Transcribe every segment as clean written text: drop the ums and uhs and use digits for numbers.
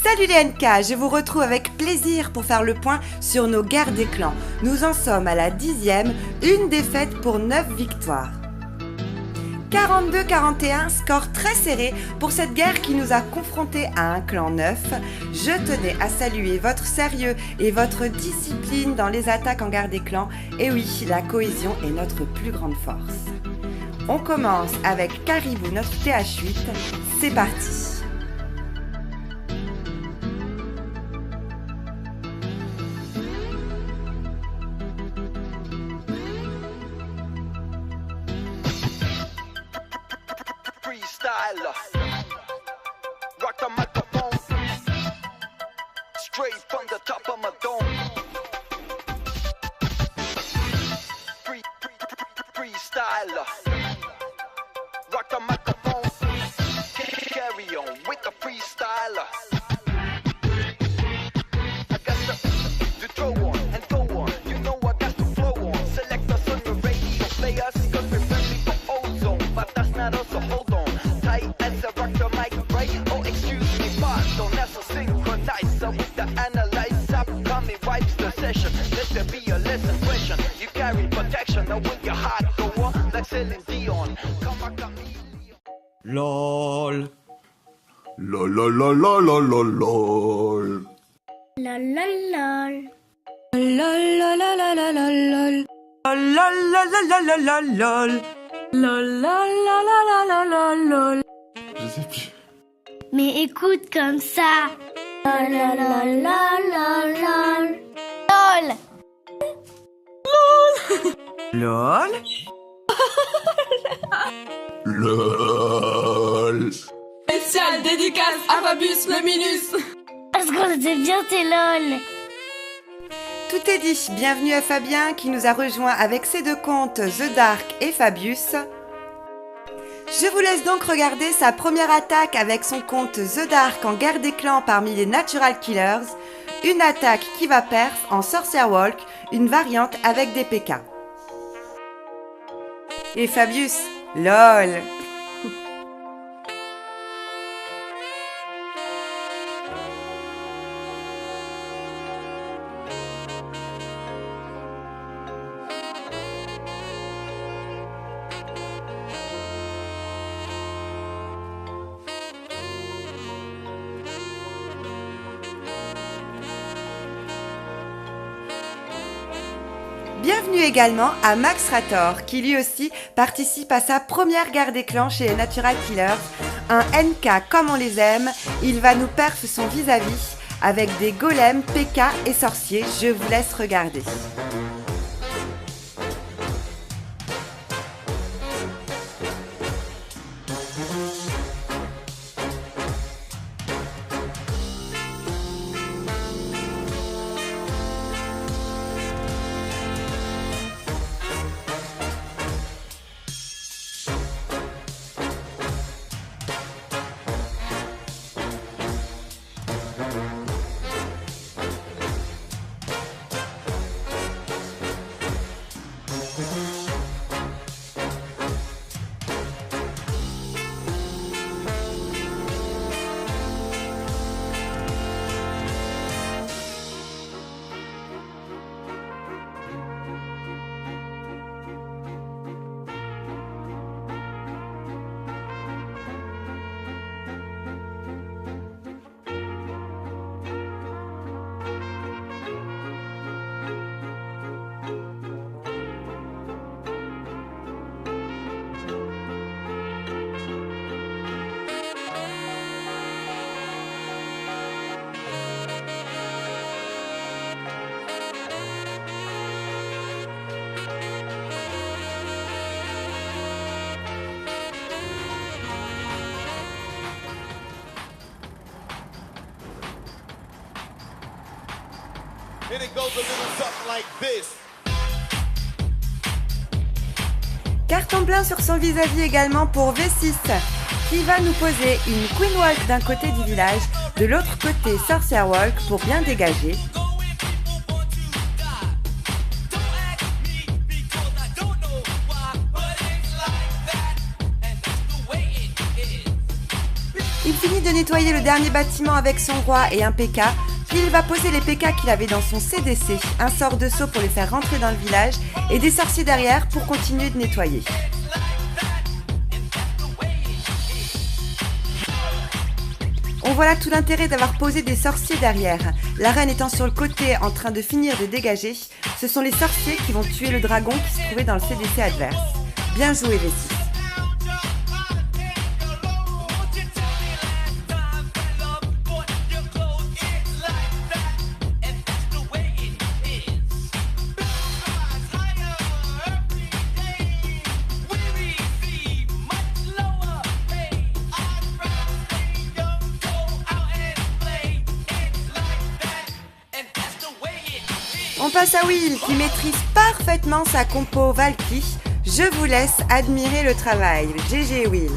Salut les NK, je vous retrouve avec plaisir pour faire le point sur nos guerres des clans. Nous en sommes à la 10e, une défaite pour 9 victoires. 42-41, score très serré pour cette guerre qui nous a confrontés à un clan neuf. Je tenais à saluer votre sérieux et votre discipline dans les attaques en guerre des clans. Et oui, la cohésion est notre plus grande force. On commence avec Caribou, notre TH8. C'est parti. Rock the microphone straight from the top of my dome. Freestyler. Rock the microphone. Carry on with the freestyler. I got to throw on and go on. You know I got to flow on. Select us on your radio. Play us cause we're friendly for ozone. But that's not us, so hold on. Tight as a rock the mic, right? Oh, excuse me, pardon. That's a synchronizer with the analyzer. Coming wipes the session. Let there be a lesson question. You carry protection, now will your heart go on? Like Celine Dion. Come on, chameleon. LOL. La la la la la la lol. La la lol. LOL la la la la la lol. LOL la la la la la lol. LOL la la la la la la lol. Je sais plus. Mais écoute comme ça. La la la la la lol. Lol. LOL. Lol. Spécial dédicace à Fabius le Minus. Parce qu'on était bien tes lol. Tout est dit, bienvenue à Fabien qui nous a rejoint avec ses deux comptes The Dark et Fabius. Je vous laisse donc regarder sa première attaque avec son compte The Dark en guerre des clans parmi les Natural Killers, une attaque qui va perf en Sorcier Walk, une variante avec des PK. Et Fabius, LOL. Bienvenue également à Max Rator, qui lui aussi participe à sa première guerre des clans chez les Natural Killers. Un NK comme on les aime, il va nous perf son vis-à-vis avec des golems, PK et sorciers. Je vous laisse regarder. And it goes a little something like this. Carton plein sur son vis-à-vis également pour V6, qui va nous poser une Queen Walk d'un côté du village, de l'autre côté Sorcier Walk pour bien dégager. Il finit de nettoyer le dernier bâtiment avec son roi et un PK, puis il va poser les PK qu'il avait dans son CDC, un sort de seau pour les faire rentrer dans le village et des sorciers derrière pour continuer de nettoyer. On voit là tout l'intérêt d'avoir posé des sorciers derrière. La reine étant sur le côté en train de finir de dégager, ce sont les sorciers qui vont tuer le dragon qui se trouvait dans le CDC adverse. Bien joué V6. On passe à Will qui maîtrise parfaitement sa compo Valky. Je vous laisse admirer le travail. GG Will.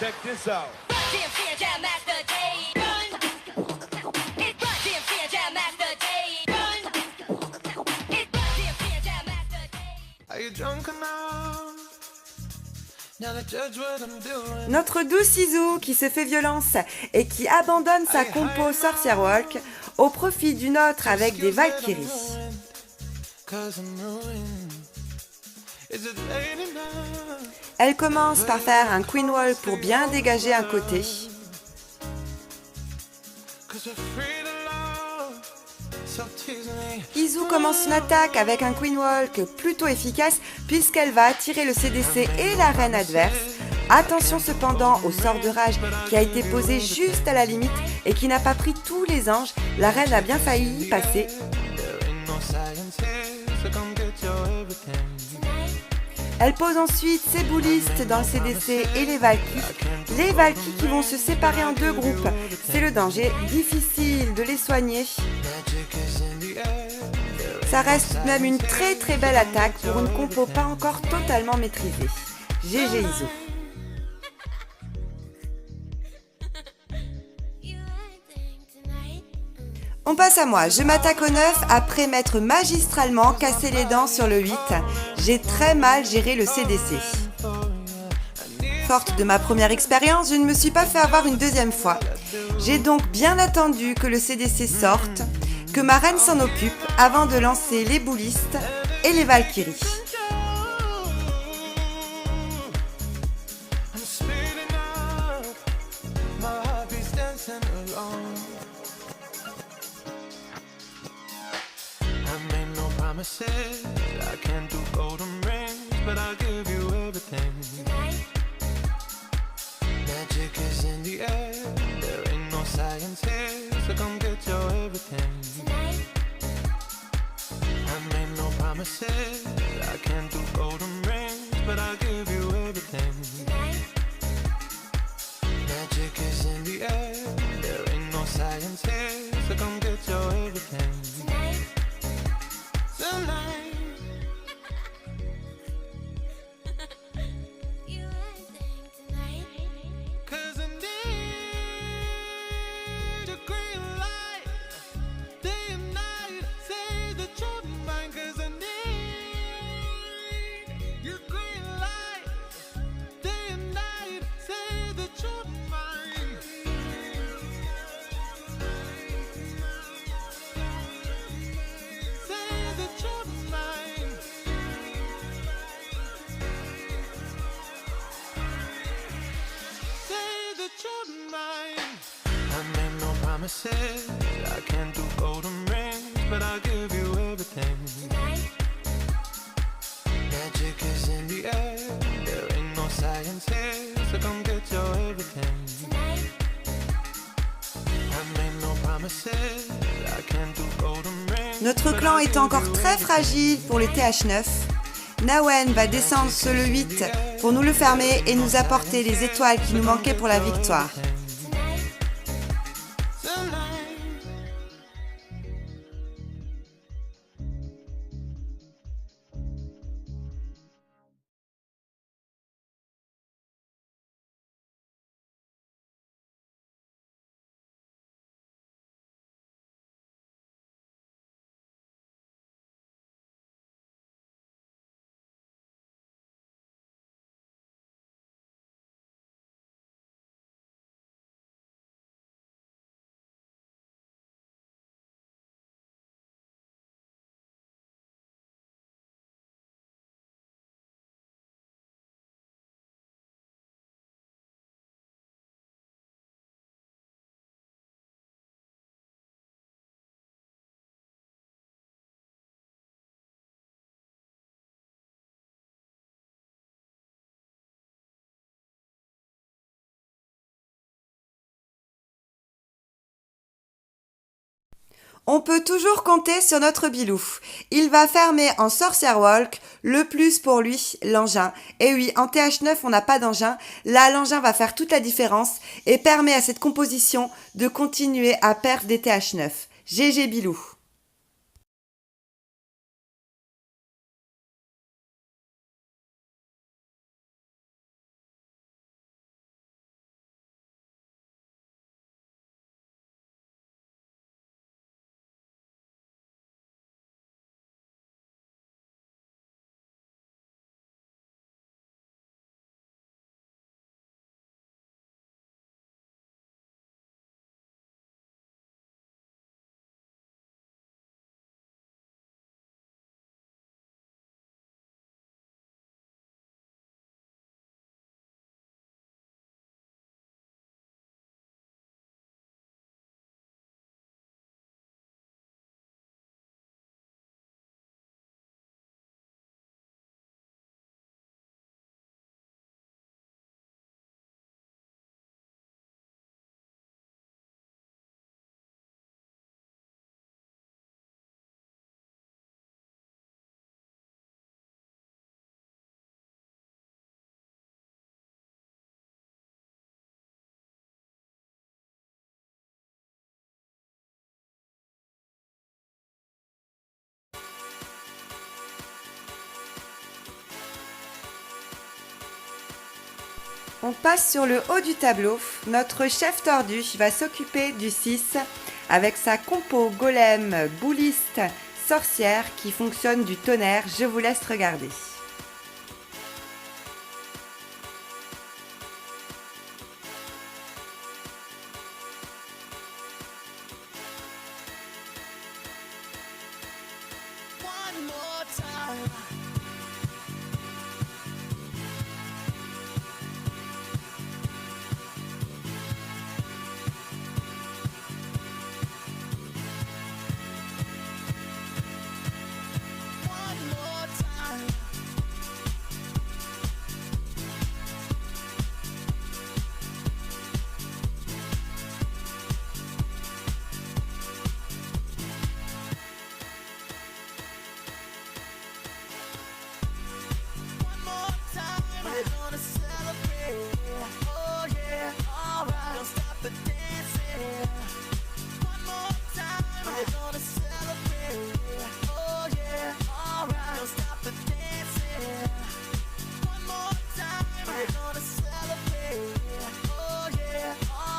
Check this out. Are you drunk enough now to judge what I'm doing? Notre douce Izu qui se fait violence et qui abandonne sa compo Sorcier Walk au profit d'une autre avec des Valkyries. Cause I'm ruined. Is it late enough? Elle commence par faire un Queen Wall pour bien dégager un côté. Cause we're free to love. So tease me. Izu commence une attaque avec un Queen Walk plutôt efficace puisqu'elle va attirer le CDC et la reine adverse. Attention cependant au sort de rage qui a été posé juste à la limite et qui n'a pas pris tous les anges. La reine a bien failli y passer. There ain't no science here, so come get your everything. Elle pose ensuite ses boulistes dans le CDC et les Valkyries. Les Valkyries qui vont se séparer en deux groupes. C'est le danger, difficile de les soigner. Ça reste tout de même une très très belle attaque pour une compo pas encore totalement maîtrisée. GG Izu. On passe à moi, je m'attaque au 9 après m'être magistralement cassé les dents sur le 8. J'ai très mal géré le CDC. Forte de ma première expérience, je ne me suis pas fait avoir une deuxième fois. J'ai donc bien attendu que le CDC sorte, que ma reine s'en occupe avant de lancer les boulistes et les Valkyries. I'm speeding up, my heart beats dancing along. I made no promises, I can't do golden rings, but I'll give you everything. Magic is in the air, there ain't no science here, so come get your everything. I made no promises, I can't do golden rings, but I'll give you everything. Magic is in the air, there ain't no science here, so come get your everything. Tonight. Cause I need a green light, day and night, say that you're mine. Cause I need promises. I can't do golden rings, but I'll give you everything. Magic is in the air. There ain't no science here, so come get your everything. I made no promises. I can't do golden rings. Notre clan est encore très fragile pour les TH9. Nawen va descendre sur le 8 pour nous le fermer et nous apporter les étoiles qui nous manquaient pour la victoire. On peut toujours compter sur notre Bilou. Il va fermer en Sorcière Walk, le plus pour lui, l'engin. Et oui, en TH9, on n'a pas d'engin. Là, l'engin va faire toute la différence et permet à cette composition de continuer à perf des TH9. GG Bilou. On passe sur le haut du tableau. Notre chef tordu va s'occuper du 6 avec sa compo golem bouliste sorcière qui fonctionne du tonnerre. Je vous laisse regarder.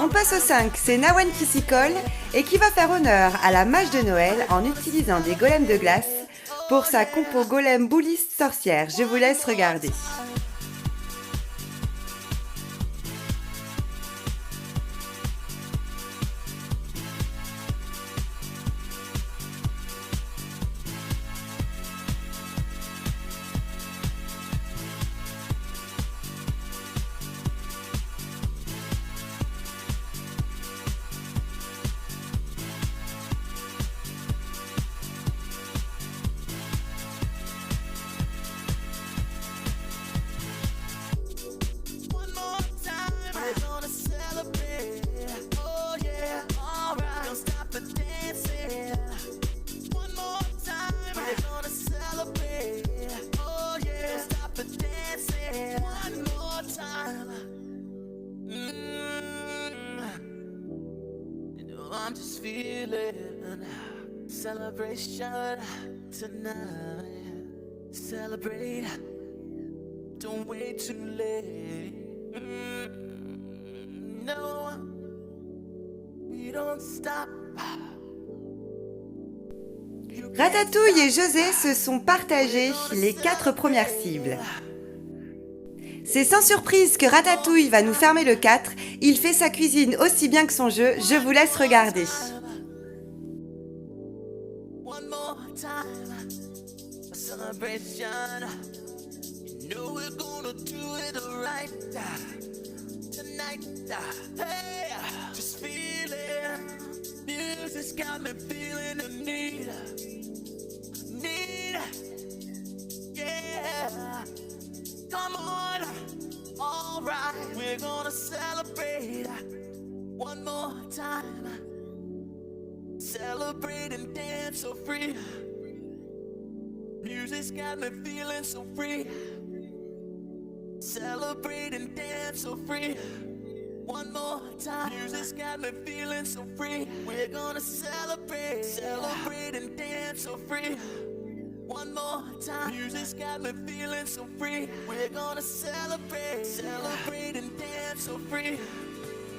On passe au 5, c'est Nawen qui s'y colle et qui va faire honneur à la mage de Noël en utilisant des golems de glace pour sa compo golem bouliste sorcière. Je vous laisse regarder. celebration tonight. Celebrate, don't wait too late. No, we don't stop. Ratatouille et José se sont partagés les 4 premières cibles. C'est sans surprise que Ratatouille va nous fermer le 4. Il fait sa cuisine aussi bien que son jeu. Je vous laisse regarder. One more time, a celebration. You know we're gonna do it right tonight. Hey, just feel it. Music's got me feeling the need. Yeah. Come on, alright, we're gonna celebrate one more time. Celebrate and dance so free. Music's got me feeling so free. Celebrate and dance so free. One more time. Music's got me feeling so free. We're gonna celebrate, celebrate and dance so free. One more time. Music's got me feeling so free. We're gonna celebrate, celebrate and dance so free.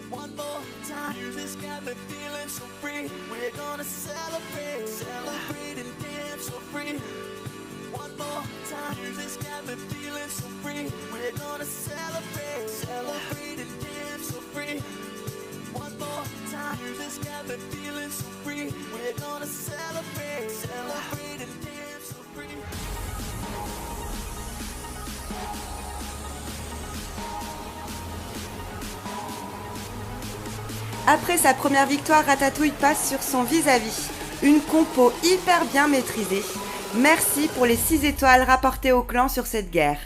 One more time. Music's got me feeling so free. We're gonna celebrate, celebrate and dance so free. One more time. Music's got me feeling so free. We're gonna celebrate, celebrate and dance so free. One more time. Music's got me feeling so free. We're gonna celebrate, celebrate and dance so free. Après sa première victoire, Ratatouille passe sur son vis-à-vis. Une compo hyper bien maîtrisée. Merci pour les 6 étoiles rapportées au clan sur cette guerre.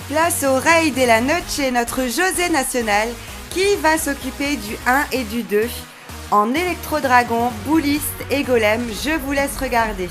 Place au raid et la noche, notre José national qui va s'occuper du 1 et du 2 en électro-dragon, bouliste et golem. Je vous laisse regarder.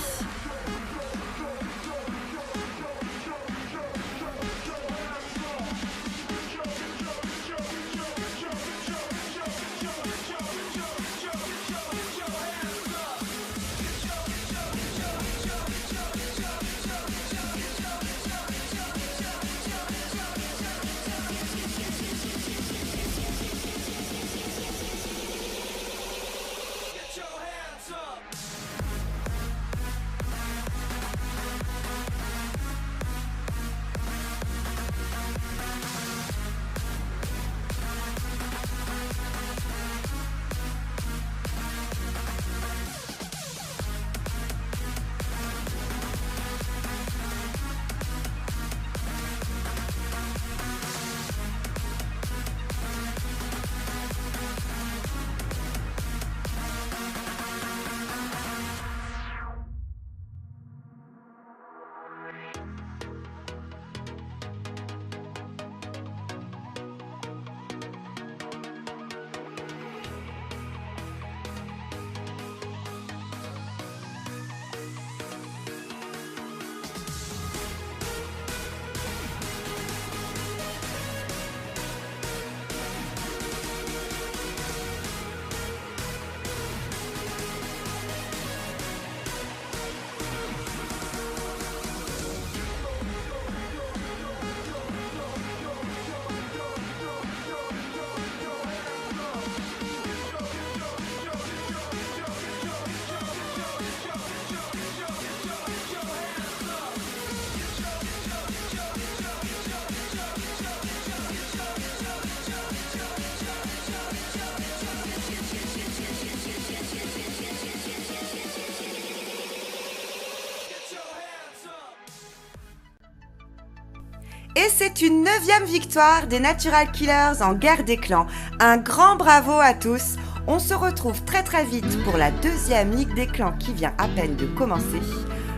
Et c'est une 9e victoire des Natural Killers en guerre des clans. Un grand bravo à tous. On se retrouve très vite pour la 2e Ligue des clans qui vient à peine de commencer.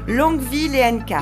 Longue vie les NK.